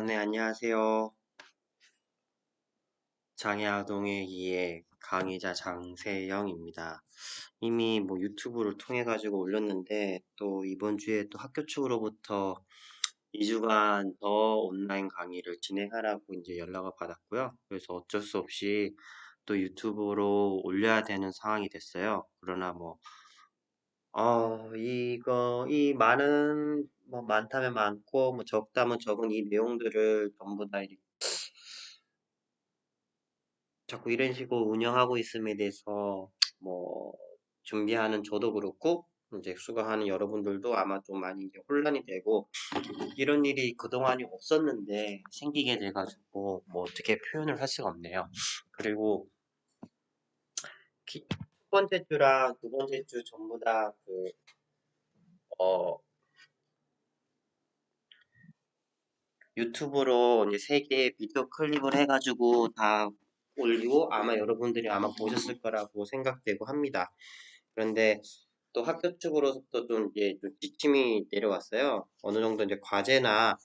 네, 안녕하세요. 장애아동의 강의자 장세영입니다. 이미 뭐 유튜브를 통해가지고 올렸는데, 또 이번 주에 또 학교 측으로부터 2주간 더 온라인 강의를 진행하라고 이제 연락을 받았고요. 그래서 어쩔 수 없이 또 유튜브로 올려야 되는 상황이 됐어요. 그러나 뭐, 이 많은, 뭐 많다면 많고, 뭐 적다면 적은 이 내용들을 전부 다 자꾸 이런 식으로 운영하고 있음에 대해서 뭐 준비하는 저도 그렇고 이제 수강하는 여러분들도 아마 좀 많이 이제 혼란이 되고 이런 일이 그동안이 없었는데 생기게 돼가지고 뭐 어떻게 표현을 할 수가 없네요. 그리고 첫 번째 주랑 두 번째 주 전부 다 어, 유튜브로 이제 세 개의 비디오 클립을 해가지고 다 올리고 아마 여러분들이 아마 보셨을 거라고 생각되고 합니다. 그런데 또 학교 측으로서도 좀 이제 좀 지침이 내려왔어요. 어느 정도 이제 과제나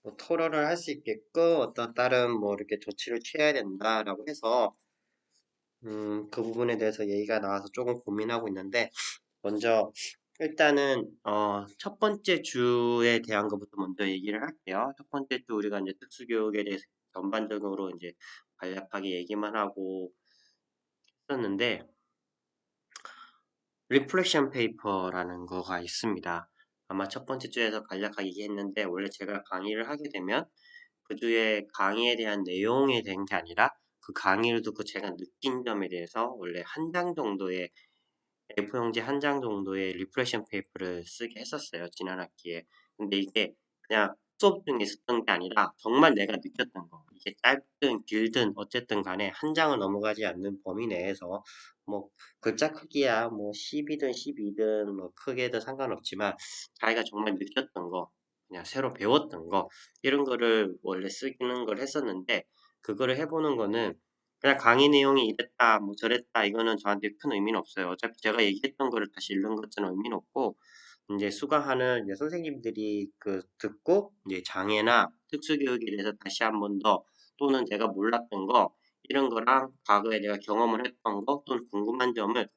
뭐 토론을 할 수 있게끔 어떤 다른 뭐 이렇게 조치를 취해야 된다라고 해서 그 부분에 대해서 얘기가 나와서 조금 고민하고 있는데 먼저 일단은 첫 번째 주에 대한 것부터 먼저 얘기를 할게요. 첫 번째 주 우리가 이제 특수교육에 대해서 전반적으로 이제 간략하게 얘기만 하고 있었는데 리플렉션 페이퍼라는 거가 있습니다. 아마 첫 번째 주에서 간략하게 얘기했는데 원래 제가 강의를 하게 되면 그 주에 강의에 대한 내용에 대한 게 아니라 그 강의를 듣고 제가 느낀 점에 대해서 원래 한 장 정도의 A4용지 한 장 정도의 리프레션 페이퍼를 쓰게 했었어요. 지난 학기에. 근데 이게 그냥 수업 중에 있었던 게 아니라 정말 내가 느꼈던 거. 이게 짧든 길든 어쨌든 간에 한 장을 넘어가지 않는 범위 내에서 뭐 글자 크기야 뭐 10이든 12든 뭐 크게든 상관없지만 자기가 정말 느꼈던 거, 그냥 새로 배웠던 거 이런 거를 원래 쓰는 걸 했었는데 그거를 해보는 거는 그냥 강의 내용이 이랬다, 뭐 저랬다, 이거는 저한테 큰 의미는 없어요. 어차피 제가 얘기했던 거를 다시 읽는 것은 의미는 없고, 이제 수강하는 이제 선생님들이 듣고, 이제 장애나 특수교육에 대해서 다시 한 번 더, 또는 제가 몰랐던 거, 이런 거랑 과거에 내가 경험을 했던 거, 또는 궁금한 점을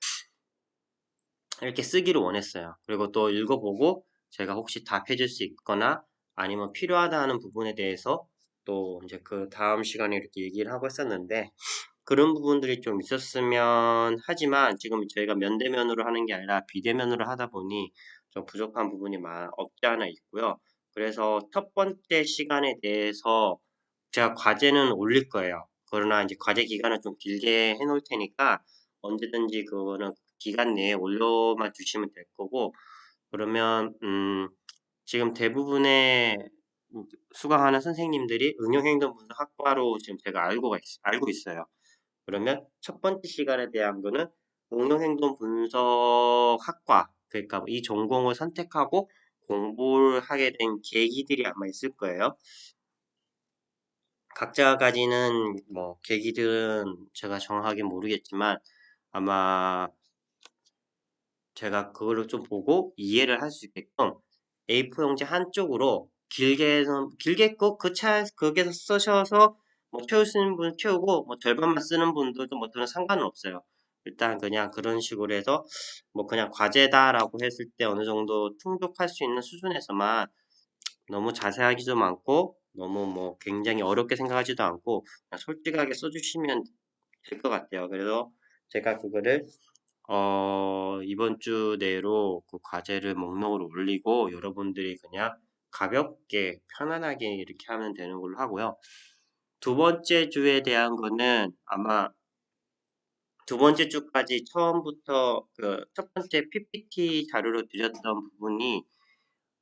이렇게 쓰기를 원했어요. 그리고 또 읽어보고, 제가 혹시 답해줄 수 있거나, 아니면 필요하다 하는 부분에 대해서 또 이제 그 다음 시간에 이렇게 얘기를 하고 했었는데, 그런 부분들이 좀 있었으면 하지만 지금 저희가 면대면으로 하는 게 아니라 비대면으로 하다 보니 좀 부족한 부분이 없지 않아 있고요. 그래서 첫 번째 시간에 대해서 제가 과제는 올릴 거예요. 그러나 이제 과제 기간을 좀 길게 해놓을 테니까 언제든지 그거는 기간 내에 올려만 주시면 될 거고, 그러면 지금 대부분의 수강하는 선생님들이 응용행동 분석 학과로 지금 제가 알고 있어요. 그러면 첫 번째 시간에 대한 거는 응용행동 분석학과, 그러니까 이 전공을 선택하고 공부를 하게 된 계기들이 아마 있을 거예요. 각자 가지는 뭐 계기들은 제가 정확하게 모르겠지만 아마 제가 그거를 좀 보고 이해를 할 수 있게끔 A4 용지 한쪽으로 길게 꼭 거기에서 쓰셔서 뭐 채우시는 분 채우고 뭐 절반만 쓰는 분들도 뭐 저는 상관은 없어요. 일단 그냥 그런 식으로 해서 뭐 그냥 과제다라고 했을 때 어느 정도 충족할 수 있는 수준에서만 너무 자세하기도 많고 너무 뭐 굉장히 어렵게 생각하지도 않고 그냥 솔직하게 써주시면 될 것 같아요. 그래서 제가 그거를 이번 주 내로 그 과제를 목록으로 올리고 여러분들이 그냥 가볍게 편안하게 이렇게 하면 되는 걸로 하고요. 두 번째 주에 대한 거는 아마 두 번째 주까지 처음부터 그 첫 번째 PPT 자료로 드렸던 부분이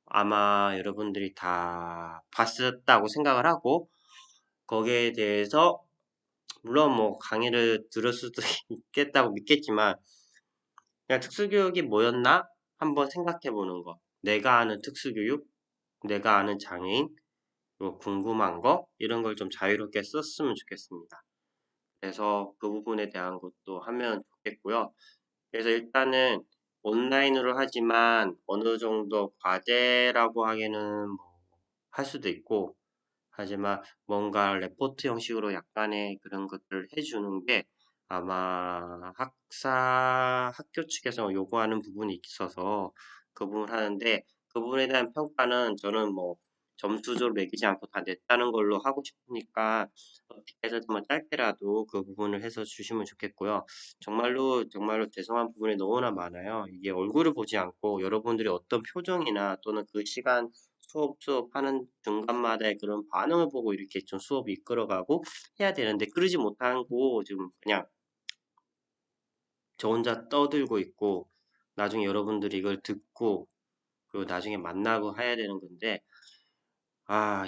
아마 여러분들이 다 봤었다고 생각을 하고 거기에 대해서 물론 뭐 강의를 들을 수도 있겠다고 믿겠지만 그냥 특수교육이 뭐였나 한번 생각해 보는 거. 내가 아는 특수교육, 내가 아는 장애인, 그리고 궁금한 거 이런 걸 좀 자유롭게 썼으면 좋겠습니다. 그래서 그 부분에 대한 것도 하면 좋겠고요. 그래서 일단은 온라인으로 하지만 어느 정도 과제라고 하기에는 뭐 할 수도 있고, 하지만 뭔가 레포트 형식으로 약간의 그런 것들을 해주는 게 아마 학교 측에서 요구하는 부분이 있어서 그 부분을 하는데, 그 부분에 대한 평가는 저는 뭐 점수적으로 매기지 않고 다 냈다는 걸로 하고 싶으니까 어떻게 해서든 짧게라도 그 부분을 해서 주시면 좋겠고요. 정말로 죄송한 부분이 너무나 많아요. 이게 얼굴을 보지 않고 여러분들이 어떤 표정이나 또는 그 시간 수업하는 중간마다의 그런 반응을 보고 이렇게 좀 수업이 이끌어가고 해야 되는데, 그러지 못하고 지금 그냥 저 혼자 떠들고 있고, 나중에 여러분들이 이걸 듣고 그리고 나중에 만나고 해야 되는 건데,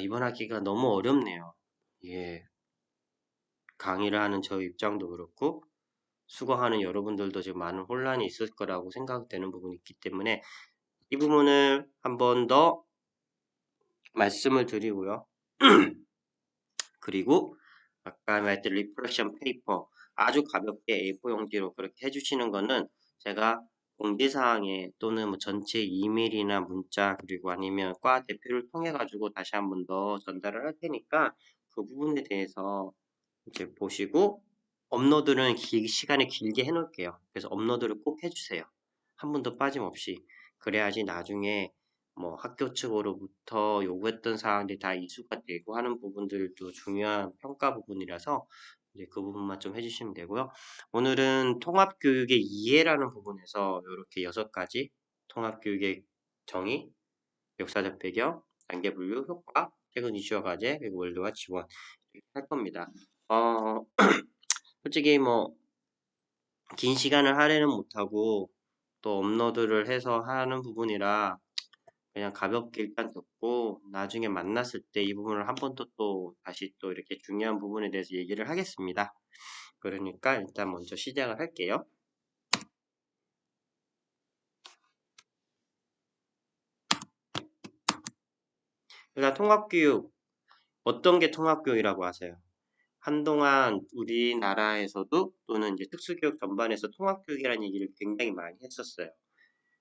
이번 학기가 너무 어렵네요. 예, 강의를 하는 저 입장도 그렇고 수강하는 여러분들도 지금 많은 혼란이 있을 거라고 생각되는 부분이 있기 때문에 이 부분을 한 번 더 말씀을 드리고요. 그리고 아까 말했던 리프레션 페이퍼 아주 가볍게 A4 용지로 그렇게 해주시는 거는 제가 공지사항에 또는 뭐 전체 이메일이나 문자 그리고 아니면 과 대표를 통해 가지고 다시 한 번 더 전달을 할 테니까 그 부분에 대해서 이제 보시고 업로드는 시간을 길게 해놓을게요. 그래서 업로드를 꼭 해주세요. 한 번도 빠짐없이. 그래야지 나중에 뭐 학교 측으로부터 요구했던 사항들이 다 이수가 되고 하는 부분들도 중요한 평가 부분이라서 이제 그 부분만 좀 해주시면 되고요. 오늘은 통합교육의 이해라는 부분에서 이렇게 6가지 통합교육의 정의, 역사적 배경, 단계 분류, 효과, 최근 이슈와 과제, 그리고 월드와 지원 이렇게 할 겁니다. 솔직히 뭐 긴 시간을 할애는 못하고 또 업로드를 해서 하는 부분이라 그냥 가볍게 일단 듣고 나중에 만났을 때 이 부분을 한 번 또 다시 또 이렇게 중요한 부분에 대해서 얘기를 하겠습니다. 그러니까 일단 먼저 시작을 할게요. 일단 통합교육, 어떤 게 통합교육이라고 하세요? 한동안 우리나라에서도 또는 이제 특수교육 전반에서 통합교육이라는 얘기를 굉장히 많이 했었어요.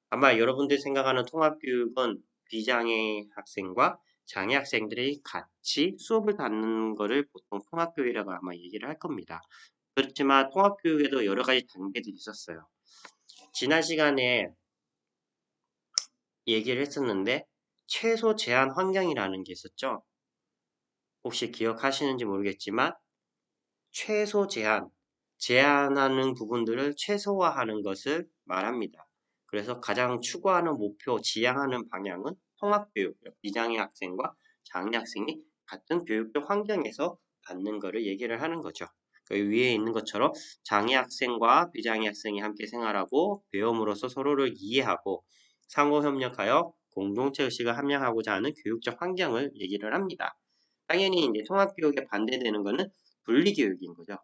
아마 여러분들이 생각하는 통합교육은 비장애 학생과 장애 학생들이 같이 수업을 듣는 거를 보통 통합교육이라고 아마 얘기를 할 겁니다. 그렇지만 통합교육에도 여러 가지 단계들이 있었어요. 지난 시간에 얘기를 했었는데 최소 제한 환경이라는 게 있었죠. 혹시 기억하시는지 모르겠지만 최소 제한하는 부분들을 최소화하는 것을 말합니다. 그래서 가장 추구하는 목표, 지향하는 방향은 통합교육, 비장애 학생과 장애 학생이 같은 교육적 환경에서 받는 것을 얘기를 하는 거죠. 그 위에 있는 것처럼 장애 학생과 비장애 학생이 함께 생활하고 배움으로써 서로를 이해하고 상호협력하여 공동체 의식을 함양하고자 하는 교육적 환경을 얘기를 합니다. 당연히 이제 통합교육에 반대되는 것은 분리교육인 거죠.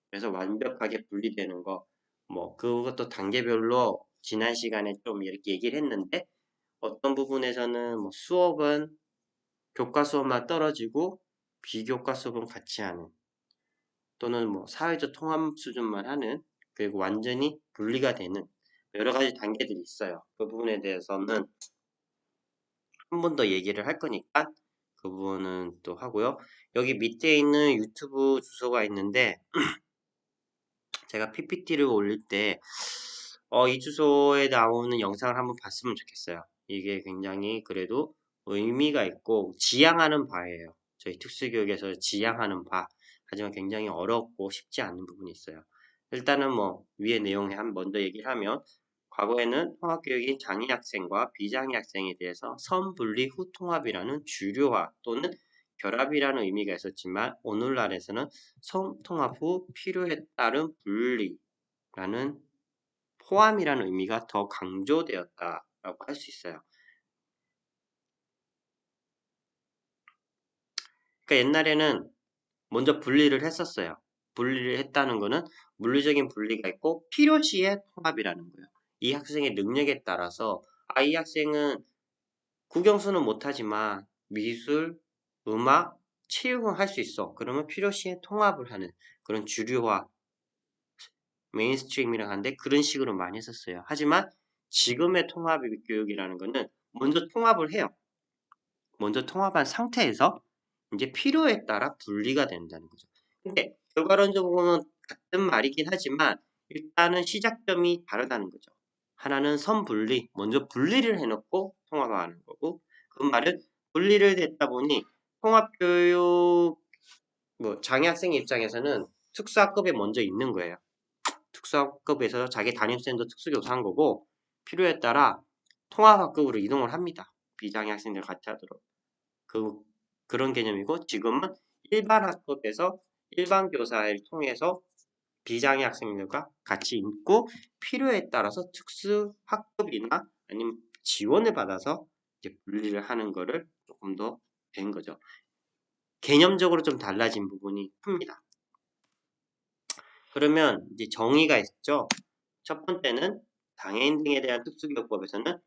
그래서 완벽하게 분리되는 거, 뭐 그것도 단계별로 지난 시간에 좀 이렇게 얘기를 했는데 어떤 부분에서는 뭐 수업은 교과 수업만 떨어지고 비교과 수업은 같이 하는, 또는 뭐 사회적 통합 수준만 하는, 그리고 완전히 분리가 되는 여러 가지 단계들이 있어요. 그 부분에 대해서는 한 번 더 얘기를 할 거니까 그 부분은 또 하고요. 여기 밑에 있는 유튜브 주소가 있는데 제가 PPT를 올릴 때 이 주소에 나오는 영상을 한번 봤으면 좋겠어요. 이게 굉장히 그래도 의미가 있고 지향하는 바예요. 저희 특수교육에서 지향하는 바. 하지만 굉장히 어렵고 쉽지 않은 부분이 있어요. 일단은 뭐 위의 내용에 먼저 얘기를 하면 과거에는 통합교육이 장애 학생과 비장애 학생에 대해서 선분리 후 통합이라는 주류화 또는 결합이라는 의미가 있었지만 오늘날에서는 성통합 후 필요에 따른 분리라는 포함이라는 의미가 더 강조되었다라고 할 수 있어요. 그러니까 옛날에는 먼저 분리를 했었어요. 분리를 했다는 거는 물리적인 분리가 있고 필요시의 통합이라는 거예요. 이 학생의 능력에 따라서 이 학생은 국영수는 못하지만 미술, 음악, 체육은 할 수 있어. 그러면 필요시에 통합을 하는 그런 주류화, 메인스트림이라고 하는데 그런 식으로 많이 했었어요. 하지만 지금의 통합 교육이라는 거는 먼저 통합을 해요. 먼저 통합한 상태에서 이제 필요에 따라 분리가 된다는 거죠. 근데 결과론적으로 보면 같은 말이긴 하지만 일단은 시작점이 다르다는 거죠. 하나는 선분리, 먼저 분리를 해놓고 통합하는 거고, 그 말은 분리를 했다 보니 통합교육 장애 학생 입장에서는 특수학급에 먼저 있는 거예요. 특수학급에서 자기 담임쌤도 특수교사 한 거고, 필요에 따라 통합학급으로 이동을 합니다. 비장애 학생들 같이 하도록. 그런 개념이고, 지금은 일반 학급에서 일반 교사를 통해서 비장애 학생들과 같이 있고, 필요에 따라서 특수 학급이나 아니면 지원을 받아서 이제 분리를 하는 거를 조금 더 된 거죠. 개념적으로 좀 달라진 부분이 큽니다. 그러면 이제 정의가 있죠. 첫 번째는 장애인 등에 대한 특수교육법에서는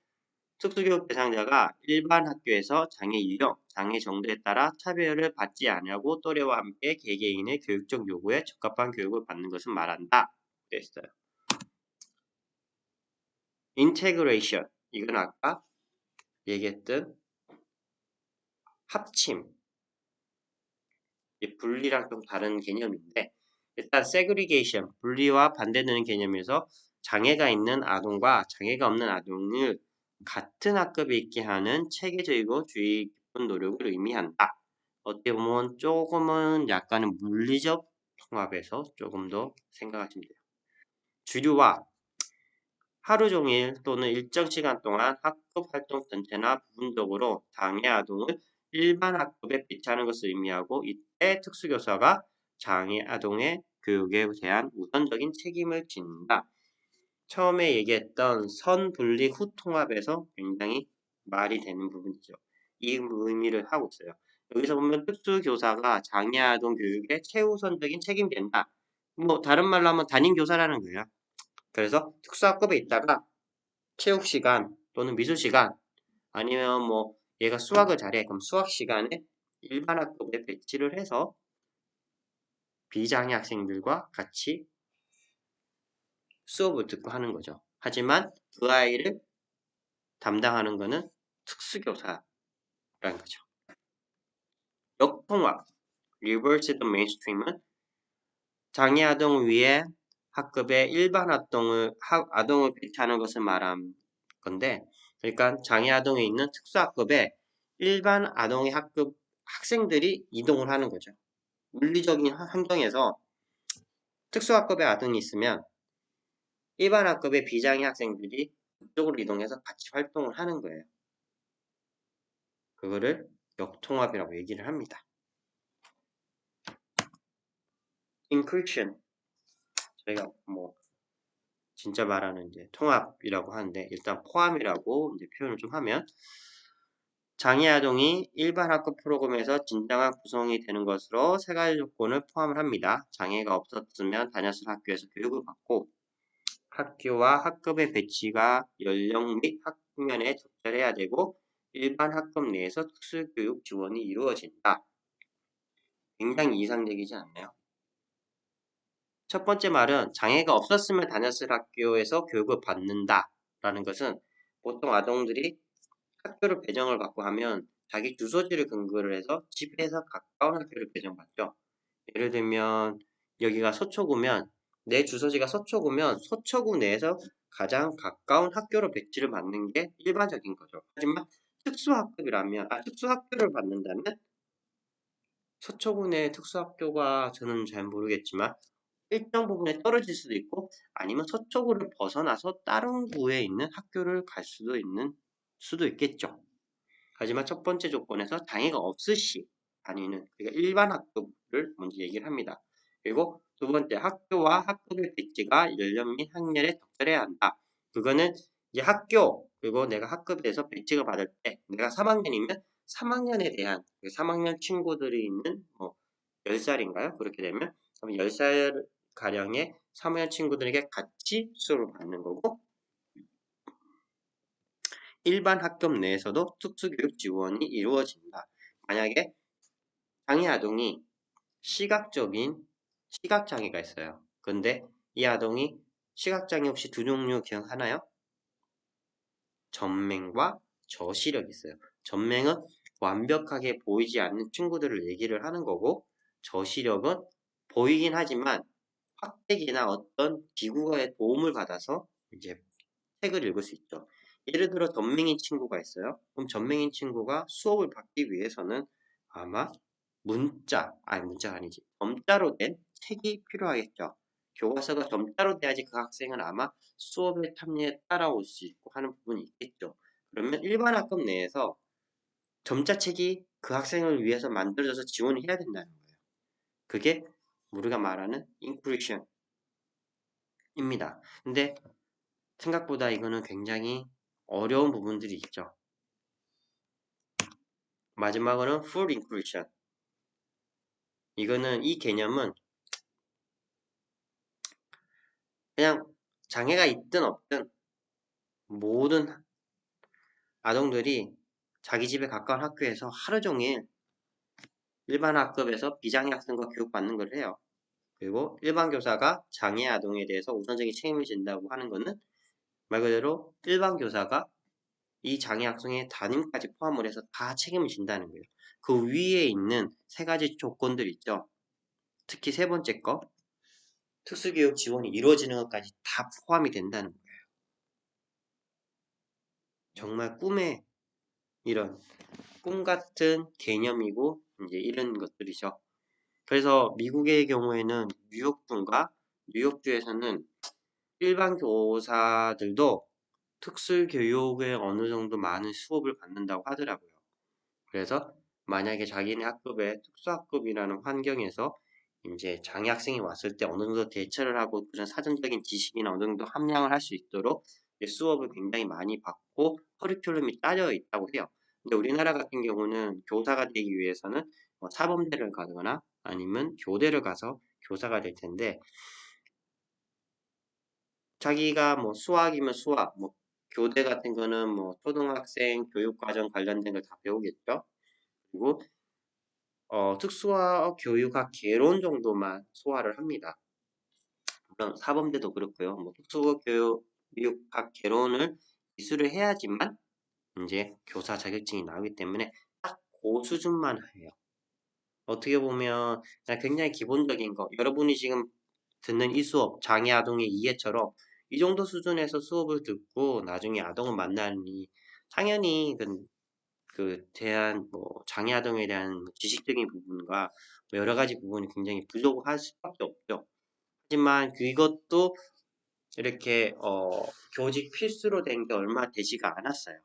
특수교육 대상자가 일반 학교에서 장애 유형, 장애 정도에 따라 차별을 받지 아니하고 또래와 함께 개개인의 교육적 요구에 적합한 교육을 받는 것을 말한다. 되어 있어요. 인테그레이션, 이건 아까 얘기했던 합침, 분리랑 좀 다른 개념인데, 일단 세그리게이션, 분리와 반대되는 개념에서 장애가 있는 아동과 장애가 없는 아동을 같은 학급에 있게 하는 체계적이고 주의 깊은 노력을 의미한다. 어떻게 보면 조금은 약간은 물리적 통합에서 조금 더 생각하시면 돼요. 주류와 하루 종일 또는 일정 시간 동안 학급 활동 전체나 부분적으로 장애 아동을 일반 학급에 배치하는 것을 의미하고, 이때 특수교사가 장애 아동의 교육에 대한 우선적인 책임을 진다. 처음에 얘기했던 선분리 후 통합에서 굉장히 말이 되는 부분이죠. 이 의미를 하고 있어요. 여기서 보면 특수교사가 장애 아동 교육에 최우선적인 책임진다. 다른 말로 하면 담임교사라는 거예요. 그래서 특수학급에 있다가 체육 시간 또는 미술 시간, 아니면 얘가 수학을 잘해, 그럼 수학 시간에 일반 학급에 배치를 해서 비장애 학생들과 같이 수업을 듣고 하는 거죠. 하지만 그 아이를 담당하는 것은 특수교사라는 거죠. 역통합, Reverse the Mainstream은 장애 아동을 위해 학급에 일반 아동을 배치하는 것을 말한 건데, 그러니까 장애 아동에 있는 특수학급에 일반 아동의 학급 학생들이 이동을 하는 거죠. 물리적인 환경에서 특수학급에 아동이 있으면 일반 학급의 비장애 학생들이 그쪽으로 이동해서 같이 활동을 하는 거예요. 그거를 역통합이라고 얘기를 합니다. Inclusion, 저희가 진짜 말하는 이제 통합이라고 하는데, 일단 포함이라고 이제 표현을 좀 하면, 장애 아동이 일반 학급 프로그램에서 진정한 구성이 되는 것으로 세 가지 조건을 포함을 합니다. 장애가 없었으면 다녔을 학교에서 교육을 받고, 학교와 학급의 배치가 연령 및 학년에 적절해야 되고, 일반 학급 내에서 특수교육 지원이 이루어진다. 굉장히 이상적이지 않나요? 첫 번째 말은 장애가 없었으면 다녔을 학교에서 교육을 받는다라는 것은, 보통 아동들이 학교를 배정을 받고 하면 자기 주소지를 근거로 해서 집에서 가까운 학교를 배정받죠. 예를 들면 여기가 서초구면, 내 주소지가 서초구면 서초구 내에서 가장 가까운 학교로 배치를 받는 게 일반적인 거죠. 하지만 특수학교를 받는다면 서초구 내 특수학교가 저는 잘 모르겠지만 일정 부분에 떨어질 수도 있고, 아니면 서초구를 벗어나서 다른 구에 있는 학교를 갈 수도 있겠죠. 하지만 첫 번째 조건에서 장애가 없을 시 다니는, 그러니까 일반 학급을 먼저 얘기를 합니다. 그리고 두 번째, 학교와 학급의 배치가 연령 및 학년에 적절해야 한다. 그거는 이제 학교, 그리고 내가 학급에서 배치가 받을 때 내가 3학년이면 3학년에 대한 3학년 친구들이 있는 10살인가요? 그렇게 되면 그럼 10살 가량의 3학년 친구들에게 같이 수업을 받는 거고, 일반 학급 내에서도 특수교육 지원이 이루어진다. 만약에 장애 아동이 시각장애가 있어요. 근데 이 아동이 시각장애 혹시 두 종류 기억하나요? 전맹과 저시력이 있어요. 전맹은 완벽하게 보이지 않는 친구들을 얘기를 하는 거고, 저시력은 보이긴 하지만 확대기나 어떤 기구의 도움을 받아서 이제 책을 읽을 수 있죠. 예를 들어 전맹인 친구가 있어요. 그럼 전맹인 친구가 수업을 받기 위해서는 아마 문자가 아니지. 점자로 된 책이 필요하겠죠. 교과서가 점자로 돼야지 그 학생은 아마 수업의 탐리에 따라올 수 있고 하는 부분이 있겠죠. 그러면 일반 학급 내에서 점자책이 그 학생을 위해서 만들어져서 지원을 해야 된다는 거예요. 그게 우리가 말하는 인클루션입니다. 근데 생각보다 이거는 굉장히 어려운 부분들이 있죠. 마지막으로는 full inclusion. 이 개념은 그냥 장애가 있든 없든 모든 아동들이 자기 집에 가까운 학교에서 하루 종일 일반 학급에서 비장애 학생과 교육받는 걸 해요. 그리고 일반 교사가 장애 아동에 대해서 우선적인 책임을 진다고 하는 것은 말 그대로 일반 교사가 이 장애 학생의 담임까지 포함을 해서 다 책임을 진다는 거예요. 그 위에 있는 세 가지 조건들 있죠. 특히 세 번째 거, 특수교육 지원이 이루어지는 것까지 다 포함이 된다는 거예요. 정말 이런 꿈 같은 개념이고 이제 이런 것들이죠. 그래서 미국의 경우에는 뉴욕주에서는 일반 교사들도 특수교육에 어느 정도 많은 수업을 받는다고 하더라고요. 그래서 만약에 자기네 학급에 특수학급이라는 환경에서 이제 장애 학생이 왔을 때 어느 정도 대처를 하고 그런 사전적인 지식이나 어느 정도 함량을 할 수 있도록 수업을 굉장히 많이 받고 커리큘럼이 짜여 있다고 해요. 근데 우리나라 같은 경우는 교사가 되기 위해서는 사범대를 가거나 아니면 교대를 가서 교사가 될 텐데 자기가 뭐 수학이면 수학, 뭐 교대 같은 거는 뭐 초등학생 교육과정 관련된 걸 다 배우겠죠. 그리고 특수화 교육학 개론 정도만 소화를 합니다. 물론 사범대도 그렇고요. 뭐 특수교육학 개론을 이수를 해야지만 이제 교사 자격증이 나오기 때문에 딱 그 수준만 해요. 어떻게 보면 그냥 굉장히 기본적인 거. 여러분이 지금 듣는 이 수업, 장애 아동의 이해처럼 이 정도 수준에서 수업을 듣고 나중에 아동을 만나니 당연히 장애 아동에 대한 지식적인 부분과 여러 가지 부분이 굉장히 부족할 수밖에 없죠. 하지만 이것도 이렇게 교직 필수로 된 게 얼마 되지가 않았어요.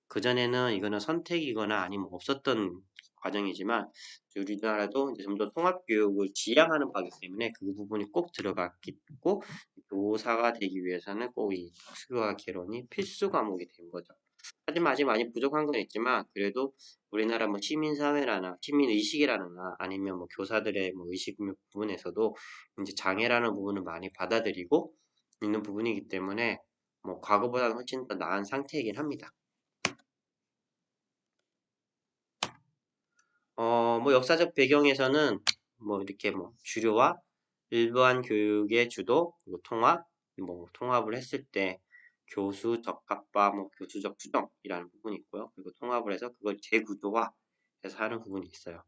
그전에는 이거는 선택이거나 아니면 없었던 과정이지만 우리나라도 이제 좀 더 통합교육을 지향하는 바이기 때문에 그 부분이 꼭 들어갔고 교사가 되기 위해서는 꼭 이 특수교과 개론이 필수 과목이 된 거죠. 하지만 아직 많이 부족한 건 있지만 그래도 우리나라 뭐 시민사회라나 시민의식이라나 아니면 뭐 교사들의 뭐 의식 부분에서도 이제 장애라는 부분을 많이 받아들이고 있는 부분이기 때문에 뭐 과거보다는 훨씬 더 나은 상태이긴 합니다. 뭐 역사적 배경에서는 뭐 이렇게 뭐 주류와 일반 교육의 주도 그리고 통합을 했을 때 교수 적합화, 뭐 교수적 수정이라는 부분이 있고요. 그리고 통합을 해서 그걸 재구조화해서 하는 부분이 있어요.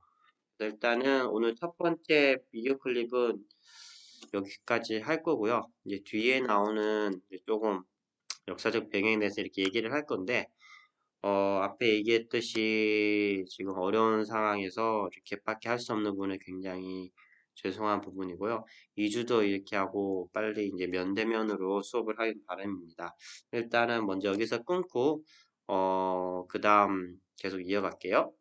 그래서 일단은 오늘 첫 번째 비디오 클립은 여기까지 할 거고요. 이제 뒤에 나오는 이제 조금 역사적 배경에 대해서 이렇게 얘기를 할 건데 앞에 얘기했듯이 지금 어려운 상황에서 이렇게밖에 할 수 없는 부분은 굉장히 죄송한 부분이고요. 2주도 이렇게 하고 빨리 이제 면대면으로 수업을 하길 바랍니다. 일단은 먼저 여기서 끊고 그 다음 계속 이어갈게요.